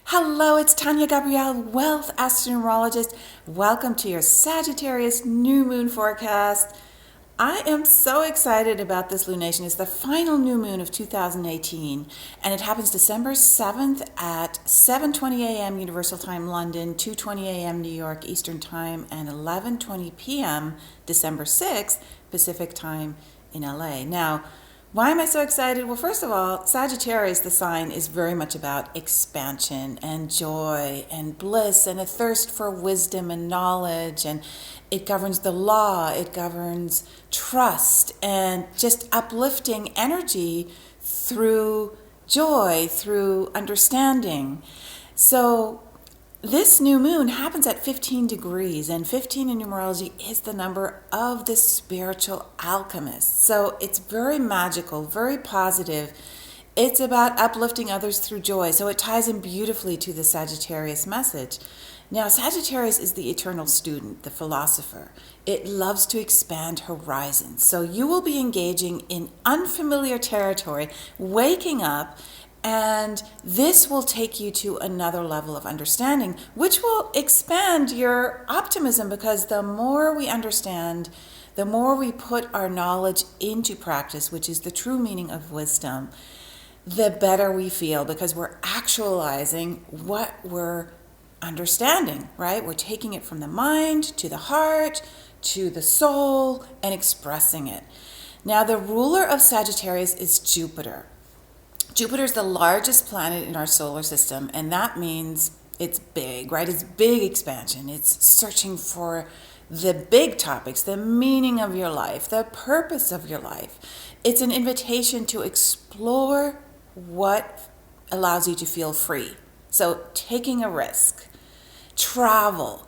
Hello, it's Tania, Gabrielle, Wealth Astro-Numerologist. Welcome to your Sagittarius new moon forecast. I am so excited about this lunation. It's the final new moon of 2018, and it happens December 7th at 7:20 a.m. Universal Time, London, 2:20 a.m. New York Eastern Time, and 11:20 p.m. December 6th Pacific Time in LA. Now, why am I so excited? Well, first of all, Sagittarius, the sign, is very much about expansion and joy and bliss and a thirst for wisdom and knowledge. And it governs the law, it governs trust and just uplifting energy through joy, through understanding. So this new moon happens at 15 degrees, and 15 in numerology is the number of the spiritual alchemist. So it's very magical, very positive. It's about uplifting others through joy. So it ties in beautifully to the Sagittarius message. Now, Sagittarius is the eternal student, the philosopher. It loves to expand horizons. So you will be engaging in unfamiliar territory, waking up, and this will take you to another level of understanding, which will expand your optimism, because the more we understand, the more we put our knowledge into practice, which is the true meaning of wisdom, the better we feel, because we're actualizing what we're understanding, right? We're taking it from the mind to the heart to the soul and expressing it. Now, the ruler of Sagittarius is Jupiter. Jupiter is the largest planet in our solar system, and that means it's big, right? It's big expansion. It's searching for the big topics, the meaning of your life, the purpose of your life. It's an invitation to explore what allows you to feel free. So taking a risk, travel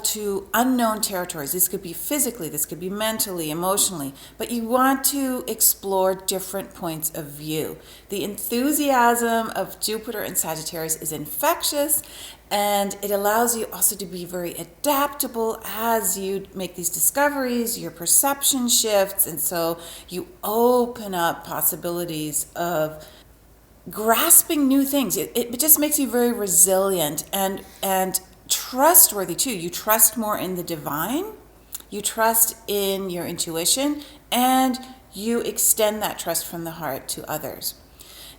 to unknown territories. This could be physically, this could be mentally, emotionally, but you want to explore different points of view. The enthusiasm of Jupiter and Sagittarius is infectious, and it allows you also to be very adaptable as you make these discoveries. Your perception shifts, and so you open up possibilities of grasping new things. It just makes you very resilient and trustworthy too. You trust more in the divine, you trust in your intuition, and you extend that trust from the heart to others.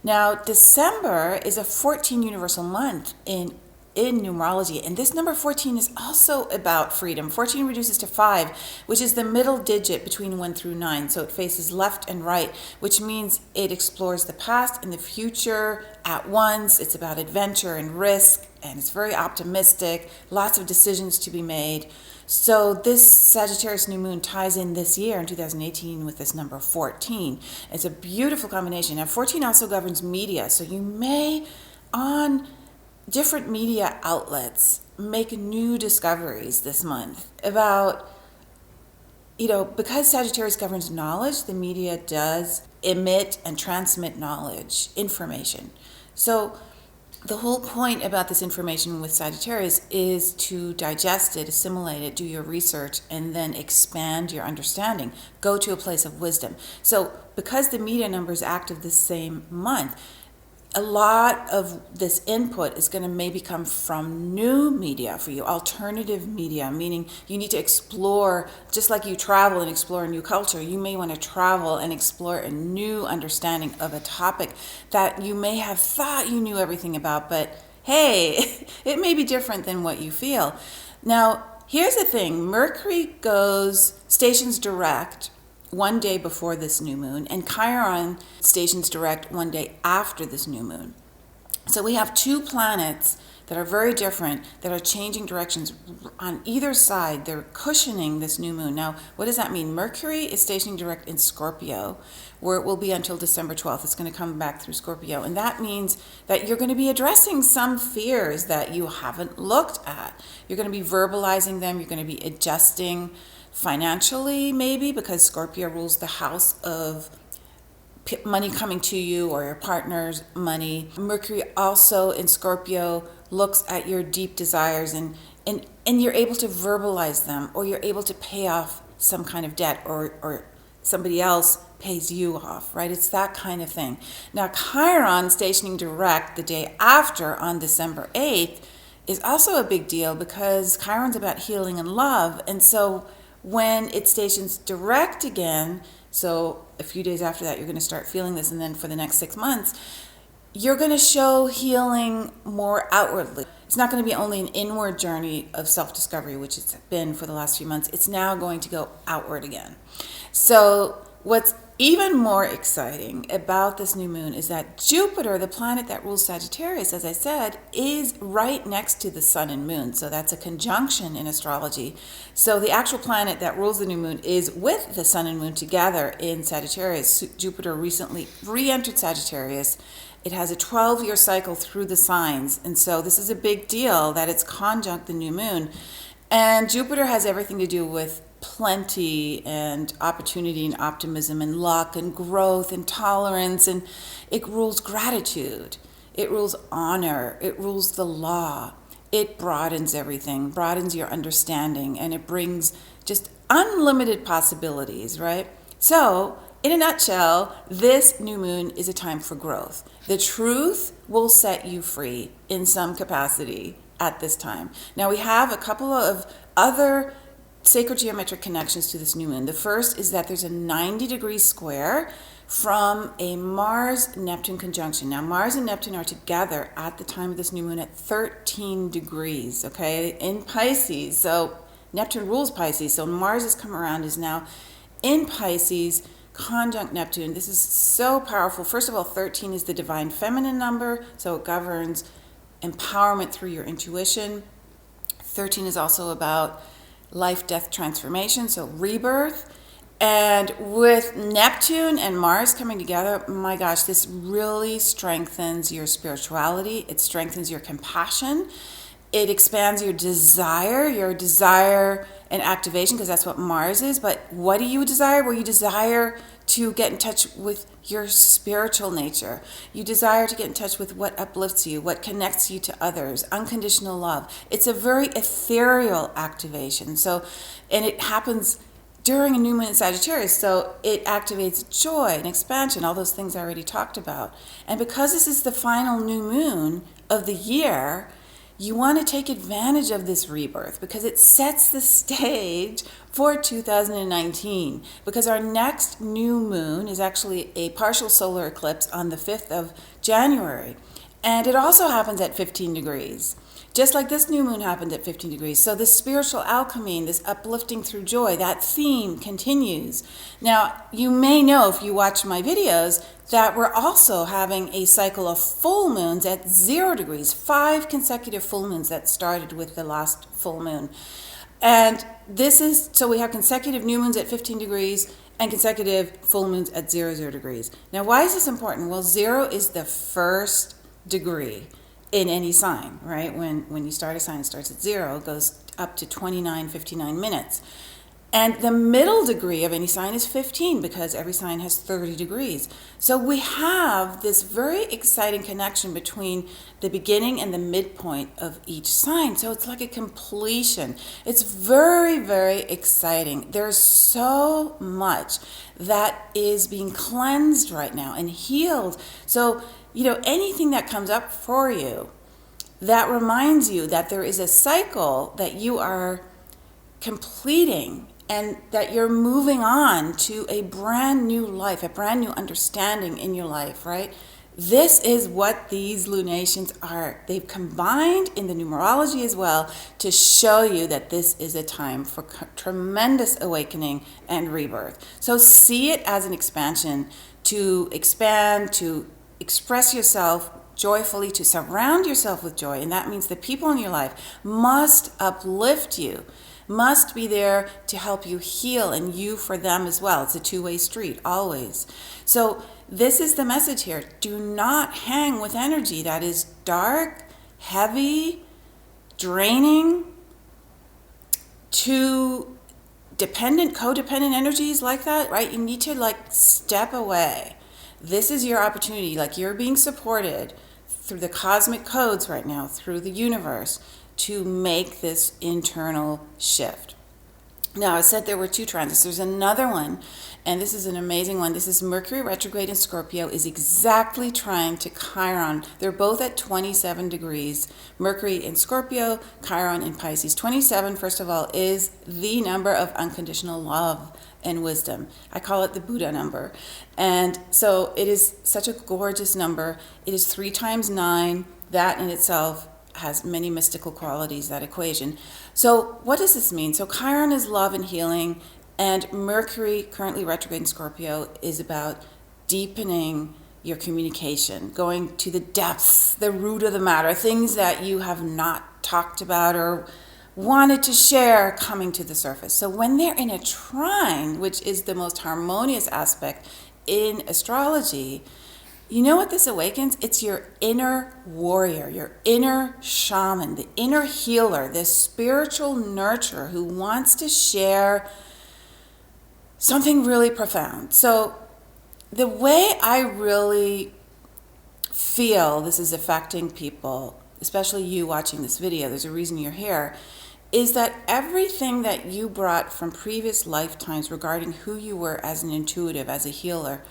Now, December is a 14 universal month in numerology, and this number 14 is also about freedom. 14 reduces to 5, which is the middle digit between 1 through 9, so it faces left and right, which means it explores the past and the future at once. It's about adventure and risk, and it's very optimistic, lots of decisions to be made. So this Sagittarius new moon ties in this year in 2018 with this number 14. It's a beautiful combination. Now, 14 also governs media, so you may, on different media outlets, make new discoveries this month about, because Sagittarius governs knowledge, the media does emit and transmit knowledge, information. So the whole point about this information with Sagittarius is to digest it, assimilate it, do your research, and then expand your understanding. Go to a place of wisdom. So because the media number is active this same month, a lot of this input is going to maybe come from new media for you, alternative media, meaning you need to explore, just like you travel and explore a new culture, you may want to travel and explore a new understanding of a topic that you may have thought you knew everything about, but hey, it may be different than what you feel. Now, here's the thing. Mercury stations direct one day before this new moon, and Chiron stations direct one day after this new moon. So we have two planets that are very different, that are changing directions on either side. They're cushioning this new moon. Now, what does that mean? Mercury is stationing direct in Scorpio, where it will be until December 12th. It's going to come back through Scorpio, and that means that you're going to be addressing some fears that you haven't looked at. You're going to be verbalizing them. You're going to be adjusting financially, maybe, because Scorpio rules the house of money coming to you or your partner's money. Mercury also in Scorpio looks at your deep desires, and you're able to verbalize them, or you're able to pay off some kind of debt, or somebody else pays you off, right? It's that kind of thing. Now, Chiron stationing direct the day after on December 8th is also a big deal because Chiron's about healing and love. And so when it stations direct again, so a few days after that, you're going to start feeling this. And then for the next 6 months, you're going to show healing more outwardly. It's not going to be only an inward journey of self-discovery, which it's been for the last few months. It's now going to go outward again. So what's even more exciting about this new moon is that Jupiter, the planet that rules Sagittarius, as I said, is right next to the sun and moon. So that's a conjunction in astrology. So the actual planet that rules the new moon is with the sun and moon together in Sagittarius. Jupiter recently re-entered Sagittarius. It has a 12-year cycle through the signs. And so this is a big deal that it's conjunct the new moon. And Jupiter has everything to do with plenty and opportunity and optimism and luck and growth and tolerance, and it rules gratitude, it rules honor, it rules the law, it broadens everything, broadens your understanding, and it brings just unlimited possibilities, right? So in a nutshell, this new moon is a time for growth. The truth will set you free in some capacity at this time. Now we have a couple of other sacred geometric connections to this new moon. The first is that there's a 90-degree square from a Mars-Neptune conjunction. Now, Mars and Neptune are together at the time of this new moon at 13 degrees, okay, in Pisces. So Neptune rules Pisces. So Mars has come around, is now in Pisces, conjunct Neptune. This is so powerful. First of all, 13 is the divine feminine number, so it governs empowerment through your intuition. 13 is also about life-death transformation, so rebirth. And with Neptune and Mars coming together, my gosh, this really strengthens your spirituality. It strengthens your compassion. It expands your desire and activation, because that's what Mars is. But what do you desire? Well, you desire to get in touch with your spiritual nature. You desire to get in touch with what uplifts you, what connects you to others, unconditional love. It's a very ethereal activation. So, and it happens during a new moon in Sagittarius, so it activates joy and expansion, all those things I already talked about. And because this is the final new moon of the year, you want to take advantage of this rebirth because it sets the stage for 2019, because our next new moon is actually a partial solar eclipse on the 5th of January. And it also happens at 15 degrees, just like this new moon happened at 15 degrees. So this spiritual alchemy, this uplifting through joy, that theme continues. Now, you may know if you watch my videos that we're also having a cycle of full moons at 0 degrees, 5 consecutive full moons that started with the last full moon. And this is, so we have consecutive new moons at 15 degrees and consecutive full moons at 0 degrees. Now, why is this important? Well, 0 is the first degree in any sign, right? When you start a sign, it starts at 0, goes up to 29:59 minutes. And the middle degree of any sign is 15, because every sign has 30 degrees. So we have this very exciting connection between the beginning and the midpoint of each sign. So it's like a completion. It's very, very exciting. There's so much that is being cleansed right now and healed. So, anything that comes up for you that reminds you that there is a cycle that you are completing, and that you're moving on to a brand new life, a brand new understanding in your life, right? This is what these lunations are. They've combined in the numerology as well to show you that this is a time for tremendous awakening and rebirth. So see it as an expansion, to expand, to express yourself joyfully, to surround yourself with joy. And that means the people in your life must uplift you, must be there to help you heal, and you for them as well. It's a two-way street, always. So this is the message here. Do not hang with energy that is dark, heavy, draining, too dependent, codependent energies like that, right? You need to step away. This is your opportunity. You're being supported through the cosmic codes right now, through the universe, to make this internal shift. Now, I said there were 2 transits. There's another one, And this is an amazing one. This is Mercury retrograde in Scorpio is exactly trying to Chiron. They're both at 27 degrees. Mercury in Scorpio, Chiron in Pisces. 27, first of all, is the number of unconditional love and wisdom. I call it the Buddha number. And so it is such a gorgeous number. It is 3 times 9. That in itself has many mystical qualities, that equation. So what does this mean? So Chiron is love and healing, and Mercury, currently retrograde in Scorpio, is about deepening your communication, going to the depths, the root of the matter, things that you have not talked about or wanted to share coming to the surface. So when they're in a trine, which is the most harmonious aspect in astrology, you know what this awakens? It's your inner warrior, your inner shaman, the inner healer, this spiritual nurturer who wants to share something really profound. So the way I really feel this is affecting people, especially you watching this video, there's a reason you're here, is that everything that you brought from previous lifetimes regarding who you were as an intuitive, as a healer,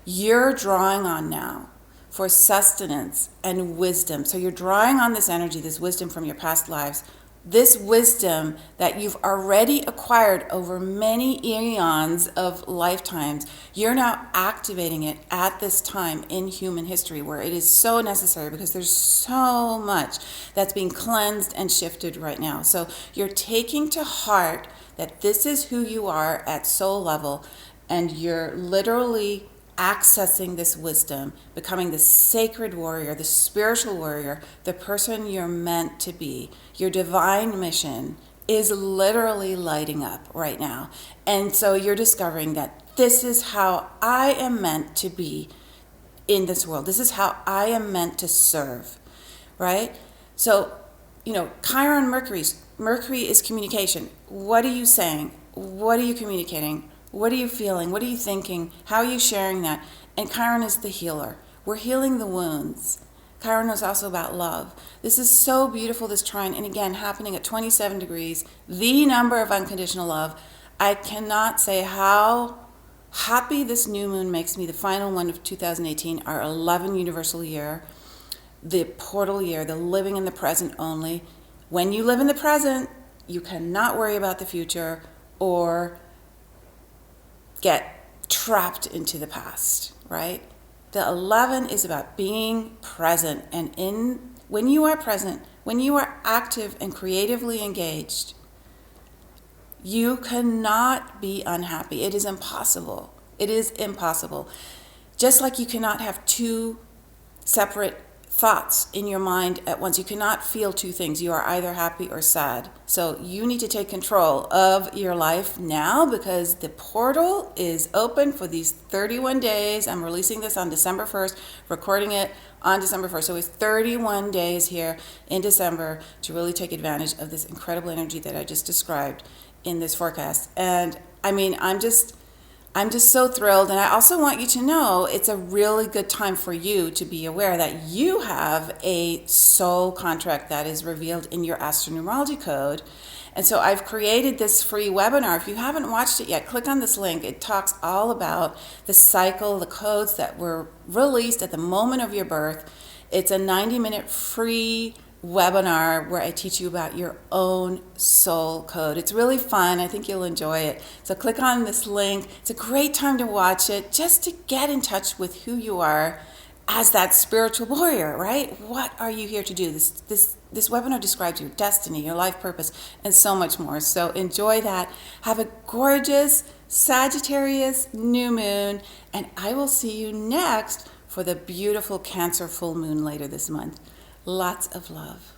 you're drawing on now for sustenance and wisdom. So you're drawing on this energy, this wisdom from your past lives, this wisdom that you've already acquired over many eons of lifetimes. You're now activating it at this time in human history where it is so necessary because there's so much that's being cleansed and shifted right now. So you're taking to heart that this is who you are at soul level, and you're literally accessing this wisdom, becoming the sacred warrior, the spiritual warrior, the person you're meant to be. Your divine mission is literally lighting up right now. And so you're discovering that this is how I am meant to be in this world. This is how I am meant to serve, right? So, Chiron Mercury is communication. What are you saying? What are you communicating? What are you feeling? What are you thinking? How are you sharing that? And Chiron is the healer. We're healing the wounds. Chiron is also about love. This is so beautiful, this trine. And again, happening at 27 degrees, the number of unconditional love. I cannot say how happy this new moon makes me. The final one of 2018, our 11 universal year, the portal year, the living in the present only. When you live in the present, you cannot worry about the future or get trapped into the past, right? The 11 is about being present, and when you are present, when you are active and creatively engaged, you cannot be unhappy. It is impossible. It is impossible. Just like you cannot have 2 separate thoughts in your mind at once. You cannot feel 2 things. You are either happy or sad. So you need to take control of your life now because the portal is open for these 31 days. I'm releasing this on December 1st, recording it on December 1st. So it's 31 days here in December to really take advantage of this incredible energy that I just described in this forecast. And I mean, I'm just so thrilled. And I also want you to know it's a really good time for you to be aware that you have a soul contract that is revealed in your Astro-Numerology code. And so I've created this free webinar. If you haven't watched it yet, click on this link. It talks all about the cycle, the codes that were released at the moment of your birth. It's a 90-minute free webinar where I teach you about your own soul code. It's really fun. I think you'll enjoy it. So click on this link. It's a great time to watch it just to get in touch with who you are as that spiritual warrior, right? What are you here to do? This webinar describes your destiny, your life purpose, and so much more. So enjoy that. Have a gorgeous Sagittarius new moon, and I will see you next for the beautiful Cancer full moon later this month. Lots of love.